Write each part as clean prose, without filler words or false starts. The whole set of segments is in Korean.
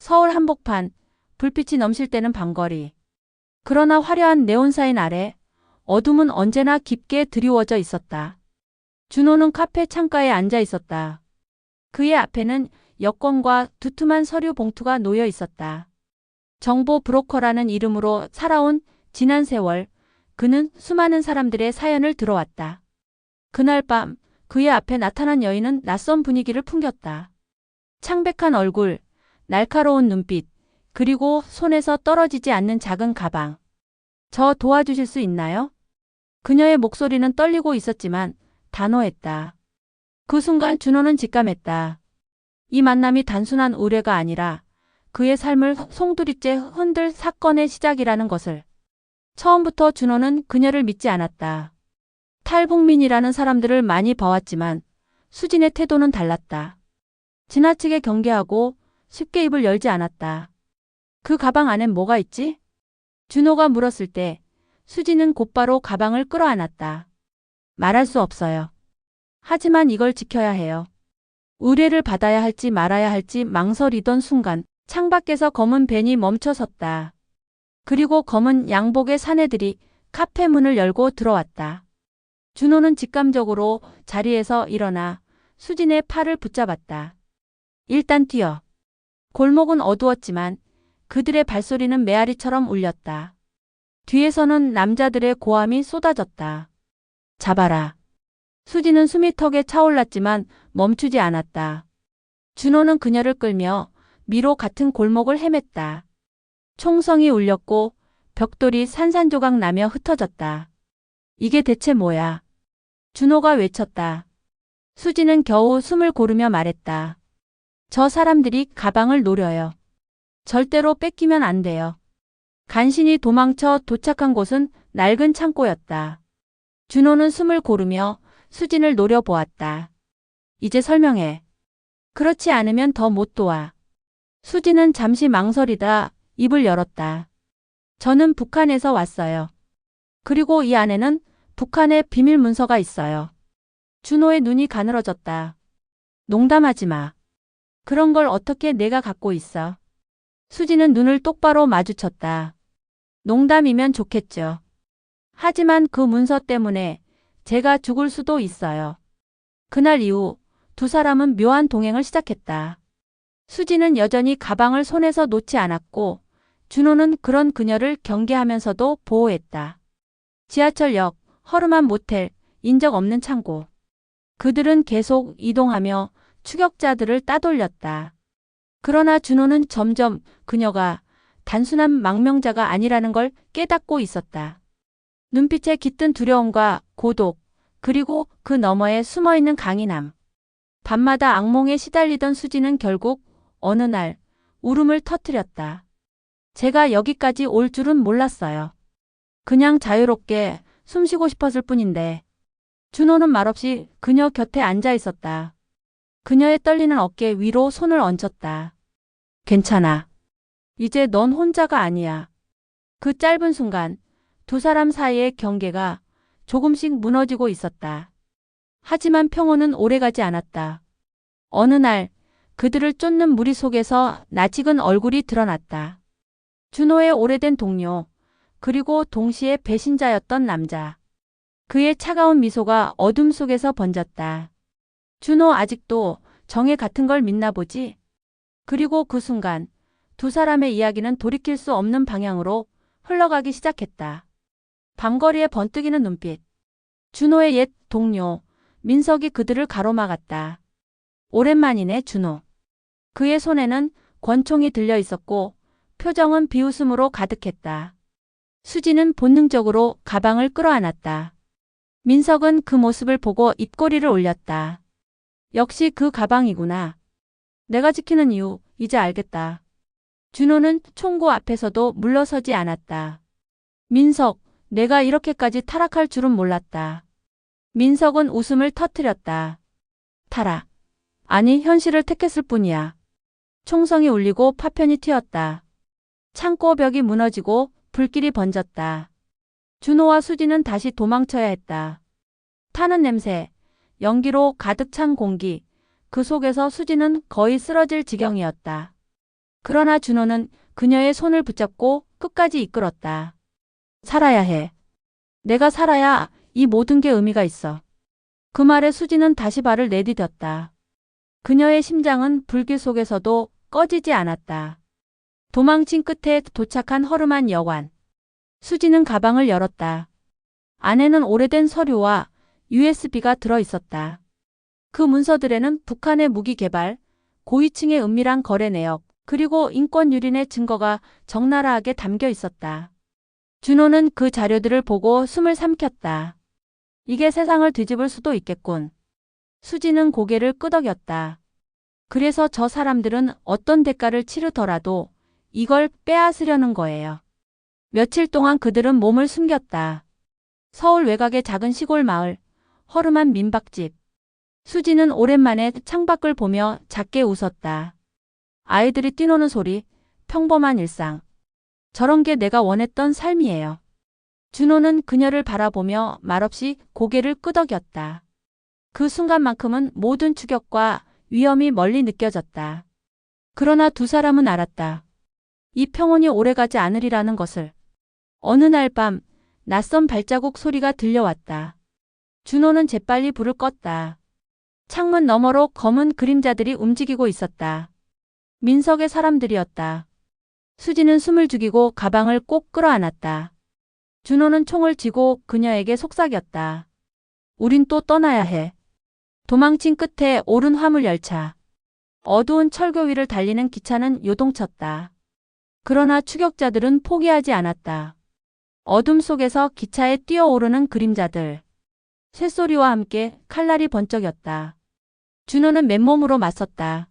서울 한복판, 불빛이 넘실 때는 밤거리. 그러나 화려한 네온사인 아래 어둠은 언제나 깊게 드리워져 있었다. 준호는 카페 창가에 앉아 있었다. 그의 앞에는 여권과 두툼한 서류 봉투가 놓여 있었다. 정보 브로커라는 이름으로 살아온 지난 세월, 그는 수많은 사람들의 사연을 들어왔다. 그날 밤 그의 앞에 나타난 여인은 낯선 분위기를 풍겼다. 창백한 얼굴, 날카로운 눈빛, 그리고 손에서 떨어지지 않는 작은 가방. 저 도와주실 수 있나요? 그녀의 목소리는 떨리고 있었지만 단호했다. 그 순간 준호는 직감했다. 이 만남이 단순한 의뢰가 아니라 그의 삶을 송두리째 흔들 사건의 시작이라는 것을. 처음부터 준호는 그녀를 믿지 않았다. 탈북민이라는 사람들을 많이 봐왔지만 수진의 태도는 달랐다. 지나치게 경계하고 쉽게 입을 열지 않았다. 그 가방 안엔 뭐가 있지? 준호가 물었을 때 수진은 곧바로 가방을 끌어안았다. 말할 수 없어요. 하지만 이걸 지켜야 해요. 의뢰를 받아야 할지 말아야 할지 망설이던 순간 창밖에서 검은 밴이 멈춰섰다. 그리고 검은 양복의 사내들이 카페 문을 열고 들어왔다. 준호는 직감적으로 자리에서 일어나 수진의 팔을 붙잡았다. 일단 뛰어. 골목은 어두웠지만 그들의 발소리는 메아리처럼 울렸다. 뒤에서는 남자들의 고함이 쏟아졌다. 잡아라. 수진은 숨이 턱에 차올랐지만 멈추지 않았다. 준호는 그녀를 끌며 미로 같은 골목을 헤맸다. 총성이 울렸고 벽돌이 산산조각 나며 흩어졌다. 이게 대체 뭐야? 준호가 외쳤다. 수진은 겨우 숨을 고르며 말했다. 저 사람들이 가방을 노려요. 절대로 뺏기면 안 돼요. 간신히 도망쳐 도착한 곳은 낡은 창고였다. 준호는 숨을 고르며 수진을 노려보았다. 이제 설명해. 그렇지 않으면 더 못 도와. 수진은 잠시 망설이다 입을 열었다. 저는 북한에서 왔어요. 그리고 이 안에는 북한의 비밀 문서가 있어요. 준호의 눈이 가늘어졌다. 농담하지 마. 그런 걸 어떻게 내가 갖고 있어? 수진은 눈을 똑바로 마주쳤다. 농담이면 좋겠죠. 하지만 그 문서 때문에 제가 죽을 수도 있어요. 그날 이후 두 사람은 묘한 동행을 시작했다. 수진은 여전히 가방을 손에서 놓지 않았고 준호는 그런 그녀를 경계하면서도 보호했다. 지하철역, 허름한 모텔, 인적 없는 창고. 그들은 계속 이동하며 추격자들을 따돌렸다. 그러나 준호는 점점 그녀가 단순한 망명자가 아니라는 걸 깨닫고 있었다. 눈빛에 깃든 두려움과 고독, 그리고 그 너머에 숨어있는 강인함. 밤마다 악몽에 시달리던 수지는 결국 어느 날 울음을 터뜨렸다. 제가 여기까지 올 줄은 몰랐어요. 그냥 자유롭게 숨쉬고 싶었을 뿐인데. 준호는 말없이 그녀 곁에 앉아 있었다. 그녀의 떨리는 어깨 위로 손을 얹혔다. 괜찮아. 이제 넌 혼자가 아니야. 그 짧은 순간 두 사람 사이의 경계가 조금씩 무너지고 있었다. 하지만 평온은 오래가지 않았다. 어느 날 그들을 쫓는 무리 속에서 낯익은 얼굴이 드러났다. 준호의 오래된 동료, 그리고 동시에 배신자였던 남자. 그의 차가운 미소가 어둠 속에서 번졌다. 준호 아직도 정의 같은 걸 믿나 보지? 그리고 그 순간 두 사람의 이야기는 돌이킬 수 없는 방향으로 흘러가기 시작했다. 밤거리에 번뜩이는 눈빛. 준호의 옛 동료, 민석이 그들을 가로막았다. 오랜만이네, 준호. 그의 손에는 권총이 들려 있었고 표정은 비웃음으로 가득했다. 수지는 본능적으로 가방을 끌어안았다. 민석은 그 모습을 보고 입꼬리를 올렸다. 역시 그 가방이구나. 내가 지키는 이유 이제 알겠다. 준호는 총구 앞에서도 물러서지 않았다. 민석, 내가 이렇게까지 타락할 줄은 몰랐다. 민석은 웃음을 터뜨렸다. 타락. 아니, 현실을 택했을 뿐이야. 총성이 울리고 파편이 튀었다. 창고 벽이 무너지고 불길이 번졌다. 준호와 수지는 다시 도망쳐야 했다. 타는 냄새, 연기로 가득 찬 공기, 그 속에서 수지는 거의 쓰러질 지경이었다. 그러나 준호는 그녀의 손을 붙잡고 끝까지 이끌었다. 살아야 해. 내가 살아야 이 모든 게 의미가 있어. 그 말에 수지는 다시 발을 내디뎠다. 그녀의 심장은 불길 속에서도 꺼지지 않았다. 도망친 끝에 도착한 허름한 여관. 수지는 가방을 열었다. 안에는 오래된 서류와 USB가 들어 있었다. 그 문서들에는 북한의 무기 개발, 고위층의 은밀한 거래 내역, 그리고 인권 유린의 증거가 적나라하게 담겨 있었다. 준호는 그 자료들을 보고 숨을 삼켰다. 이게 세상을 뒤집을 수도 있겠군. 수지는 고개를 끄덕였다. 그래서 저 사람들은 어떤 대가를 치르더라도 이걸 빼앗으려는 거예요. 며칠 동안 그들은 몸을 숨겼다. 서울 외곽의 작은 시골 마을, 허름한 민박집. 수지는 오랜만에 창밖을 보며 작게 웃었다. 아이들이 뛰노는 소리, 평범한 일상. 저런 게 내가 원했던 삶이에요. 준호는 그녀를 바라보며 말없이 고개를 끄덕였다. 그 순간만큼은 모든 추격과 위험이 멀리 느껴졌다. 그러나 두 사람은 알았다. 이 평온이 오래가지 않으리라는 것을. 어느 날 밤 낯선 발자국 소리가 들려왔다. 준호는 재빨리 불을 껐다. 창문 너머로 검은 그림자들이 움직이고 있었다. 민석의 사람들이었다. 수지는 숨을 죽이고 가방을 꼭 끌어안았다. 준호는 총을 쥐고 그녀에게 속삭였다. 우린 또 떠나야 해. 도망친 끝에 오른 화물 열차. 어두운 철교 위를 달리는 기차는 요동쳤다. 그러나 추격자들은 포기하지 않았다. 어둠 속에서 기차에 뛰어오르는 그림자들. 쇳소리와 함께 칼날이 번쩍였다. 준호는 맨몸으로 맞섰다.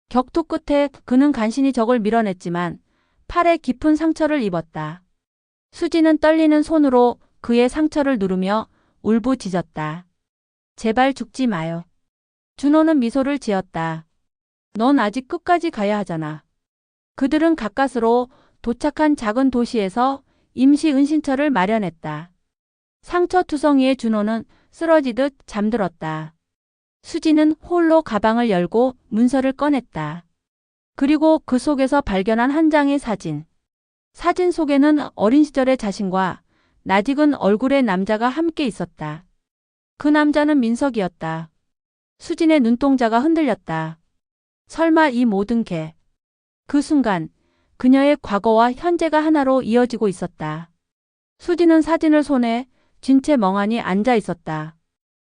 격투 끝에 그는 간신히 적을 밀어냈지만 팔에 깊은 상처를 입었다. 수지는 떨리는 손으로 그의 상처를 누르며 울부짖었다. 제발 죽지 마요. 준호는 미소를 지었다. 넌 아직 끝까지 가야 하잖아. 그들은 가까스로 도착한 작은 도시에서 임시 은신처를 마련했다. 상처투성이의 준호는 쓰러지듯 잠들었다. 수지는 홀로 가방을 열고 문서를 꺼냈다. 그리고 그 속에서 발견한 한 장의 사진. 사진 속에는 어린 시절의 자신과 낯익은 얼굴의 남자가 함께 있었다. 그 남자는 민석이었다. 수진의 눈동자가 흔들렸다. 설마 이 모든 게. 그 순간 그녀의 과거와 현재가 하나로 이어지고 있었다. 수진은 사진을 손에 쥔 채 멍하니 앉아 있었다.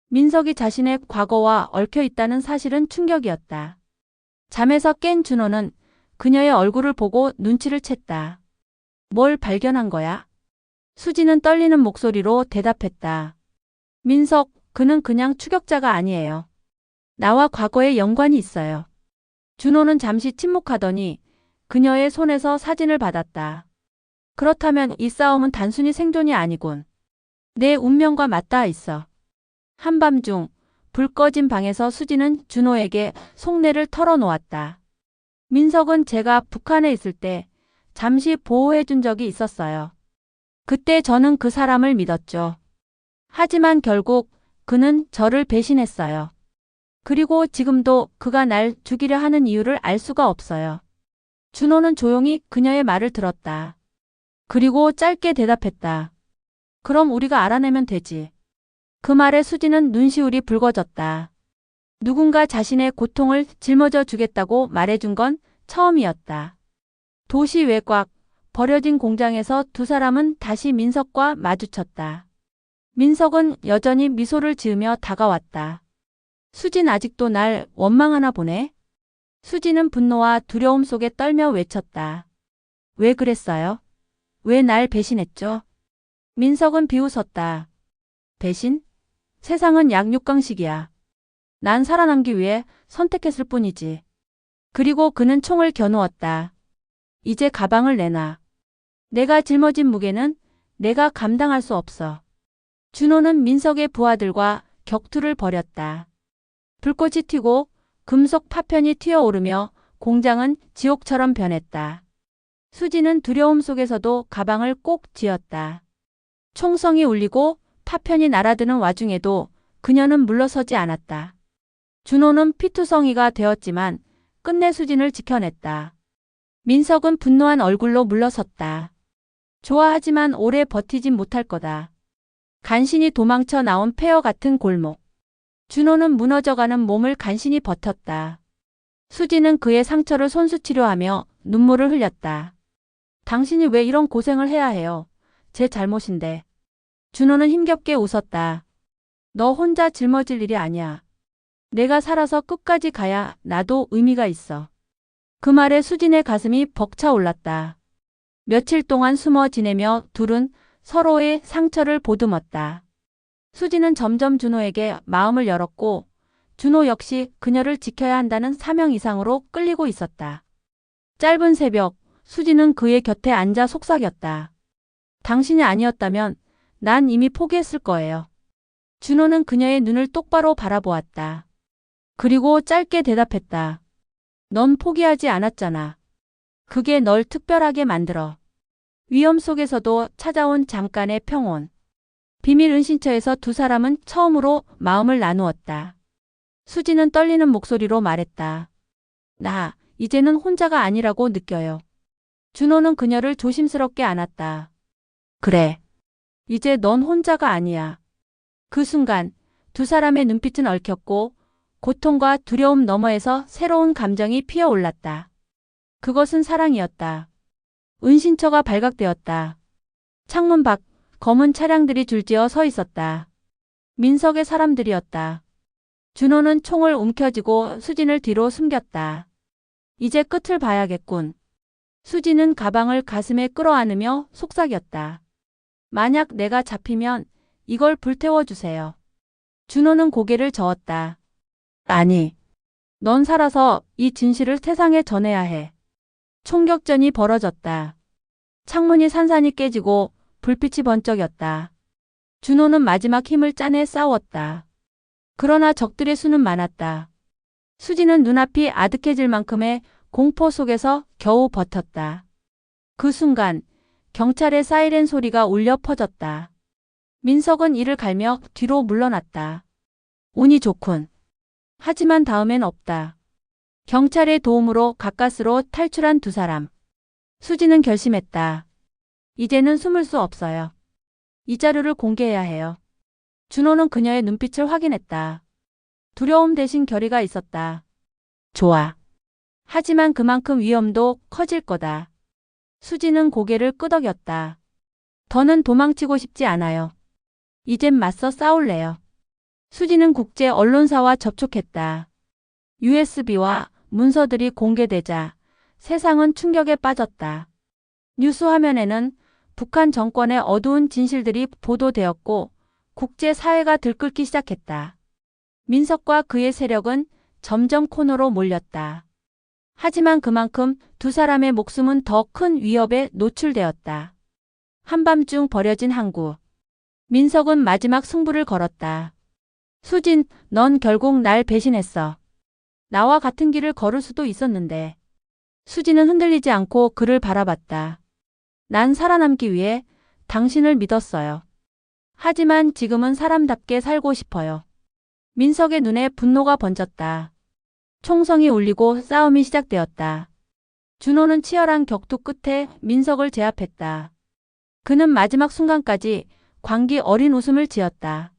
민석이 자신의 과거와 얽혀 있다는 사실은 충격이었다. 잠에서 깬 준호는 그녀의 얼굴을 보고 눈치를 챘다. 뭘 발견한 거야? 수지는 떨리는 목소리로 대답했다. 민석, 그는 그냥 추격자가 아니에요. 나와 과거에 연관이 있어요. 준호는 잠시 침묵하더니 그녀의 손에서 사진을 받았다. 그렇다면 이 싸움은 단순히 생존이 아니군. 내 운명과 맞닿아 있어. 한밤중 불 꺼진 방에서 수지는 준호에게 속내를 털어놓았다. 민석은 제가 북한에 있을 때 잠시 보호해준 적이 있었어요. 그때 저는 그 사람을 믿었죠. 하지만 결국 그는 저를 배신했어요. 그리고 지금도 그가 날 죽이려 하는 이유를 알 수가 없어요. 준호는 조용히 그녀의 말을 들었다. 그리고 짧게 대답했다. 그럼 우리가 알아내면 되지. 그 말에 수지는 눈시울이 붉어졌다. 누군가 자신의 고통을 짊어져 주겠다고 말해준 건 처음이었다. 도시 외곽, 버려진 공장에서 두 사람은 다시 민석과 마주쳤다. 민석은 여전히 미소를 지으며 다가왔다. 수진 아직도 날 원망하나 보네? 수지는 분노와 두려움 속에 떨며 외쳤다. 왜 그랬어요? 왜 날 배신했죠? 민석은 비웃었다. 배신? 세상은 약육강식이야. 난 살아남기 위해 선택했을 뿐이지. 그리고 그는 총을 겨누었다. 이제 가방을 내놔. 내가 짊어진 무게는 내가 감당할 수 없어. 준호는 민석의 부하들과 격투를 벌였다. 불꽃이 튀고 금속 파편이 튀어오르며 공장은 지옥처럼 변했다. 수지는 두려움 속에서도 가방을 꼭 쥐었다. 총성이 울리고 파편이 날아드는 와중에도 그녀는 물러서지 않았다. 준호는 피투성이가 되었지만 끝내 수진을 지켜냈다. 민석은 분노한 얼굴로 물러섰다. 좋아하지만 오래 버티진 못할 거다. 간신히 도망쳐 나온 폐허 같은 골목. 준호는 무너져가는 몸을 간신히 버텼다. 수지는 그의 상처를 손수 치료하며 눈물을 흘렸다. 당신이 왜 이런 고생을 해야 해요? 제 잘못인데. 준호는 힘겹게 웃었다. 너 혼자 짊어질 일이 아니야. 내가 살아서 끝까지 가야 나도 의미가 있어. 그 말에 수진의 가슴이 벅차 올랐다. 며칠 동안 숨어 지내며 둘은 서로의 상처를 보듬었다. 수진은 점점 준호에게 마음을 열었고 준호 역시 그녀를 지켜야 한다는 사명 이상으로 끌리고 있었다. 짧은 새벽, 수진은 그의 곁에 앉아 속삭였다. 당신이 아니었다면 난 이미 포기했을 거예요. 준호는 그녀의 눈을 똑바로 바라보았다. 그리고 짧게 대답했다. 넌 포기하지 않았잖아. 그게 널 특별하게 만들어. 위험 속에서도 찾아온 잠깐의 평온. 비밀 은신처에서 두 사람은 처음으로 마음을 나누었다. 수지는 떨리는 목소리로 말했다. 나 이제는 혼자가 아니라고 느껴요. 준호는 그녀를 조심스럽게 안았다. 그래. 이제 넌 혼자가 아니야. 그 순간 두 사람의 눈빛은 얽혔고 고통과 두려움 너머에서 새로운 감정이 피어올랐다. 그것은 사랑이었다. 은신처가 발각되었다. 창문 밖 검은 차량들이 줄지어 서 있었다. 민석의 사람들이었다. 준호는 총을 움켜쥐고 수진을 뒤로 숨겼다. 이제 끝을 봐야겠군. 수진은 가방을 가슴에 끌어안으며 속삭였다. 만약 내가 잡히면 이걸 불태워주세요. 준호는 고개를 저었다. 아니, 넌 살아서 이 진실을 세상에 전해야 해. 총격전이 벌어졌다. 창문이 산산이 깨지고 불빛이 번쩍였다. 준호는 마지막 힘을 짜내 싸웠다. 그러나 적들의 수는 많았다. 수지는 눈앞이 아득해질 만큼의 공포 속에서 겨우 버텼다. 그 순간 경찰의 사이렌 소리가 울려 퍼졌다. 민석은 이를 갈며 뒤로 물러났다. 운이 좋군. 하지만 다음엔 없다. 경찰의 도움으로 가까스로 탈출한 두 사람. 수지는 결심했다. 이제는 숨을 수 없어요. 이 자료를 공개해야 해요. 준호는 그녀의 눈빛을 확인했다. 두려움 대신 결의가 있었다. 좋아. 하지만 그만큼 위험도 커질 거다. 수지는 고개를 끄덕였다. 더는 도망치고 싶지 않아요. 이젠 맞서 싸울래요. 수지는 국제 언론사와 접촉했다. USB와 문서들이 공개되자 세상은 충격에 빠졌다. 뉴스 화면에는 북한 정권의 어두운 진실들이 보도되었고 국제사회가 들끓기 시작했다. 민석과 그의 세력은 점점 코너로 몰렸다. 하지만 그만큼 두 사람의 목숨은 더 큰 위협에 노출되었다. 한밤중 버려진 항구. 민석은 마지막 승부를 걸었다. 수진, 넌 결국 날 배신했어. 나와 같은 길을 걸을 수도 있었는데. 수진은 흔들리지 않고 그를 바라봤다. 난 살아남기 위해 당신을 믿었어요. 하지만 지금은 사람답게 살고 싶어요. 민석의 눈에 분노가 번졌다. 총성이 울리고 싸움이 시작되었다. 준호는 치열한 격투 끝에 민석을 제압했다. 그는 마지막 순간까지 광기 어린 웃음을 지었다.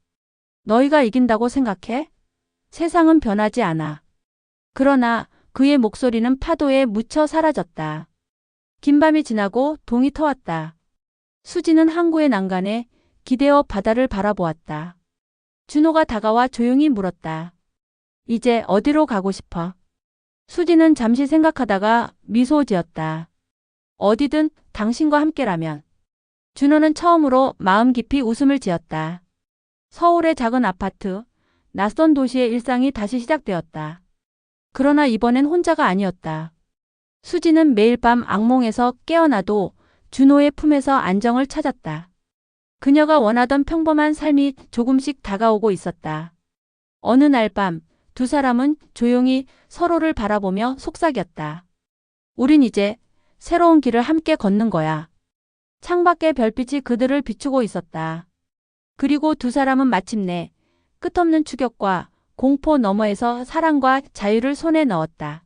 너희가 이긴다고 생각해? 세상은 변하지 않아. 그러나 그의 목소리는 파도에 묻혀 사라졌다. 긴 밤이 지나고 동이 터왔다. 수지는 항구의 난간에 기대어 바다를 바라보았다. 준호가 다가와 조용히 물었다. 이제 어디로 가고 싶어? 수지는 잠시 생각하다가 미소 지었다. 어디든 당신과 함께라면. 준호는 처음으로 마음 깊이 웃음을 지었다. 서울의 작은 아파트, 낯선 도시의 일상이 다시 시작되었다. 그러나 이번엔 혼자가 아니었다. 수지는 매일 밤 악몽에서 깨어나도 준호의 품에서 안정을 찾았다. 그녀가 원하던 평범한 삶이 조금씩 다가오고 있었다. 어느 날 밤, 두 사람은 조용히 서로를 바라보며 속삭였다. 우린 이제 새로운 길을 함께 걷는 거야. 창밖의 별빛이 그들을 비추고 있었다. 그리고 두 사람은 마침내 끝없는 추격과 공포 너머에서 사랑과 자유를 손에 넣었다.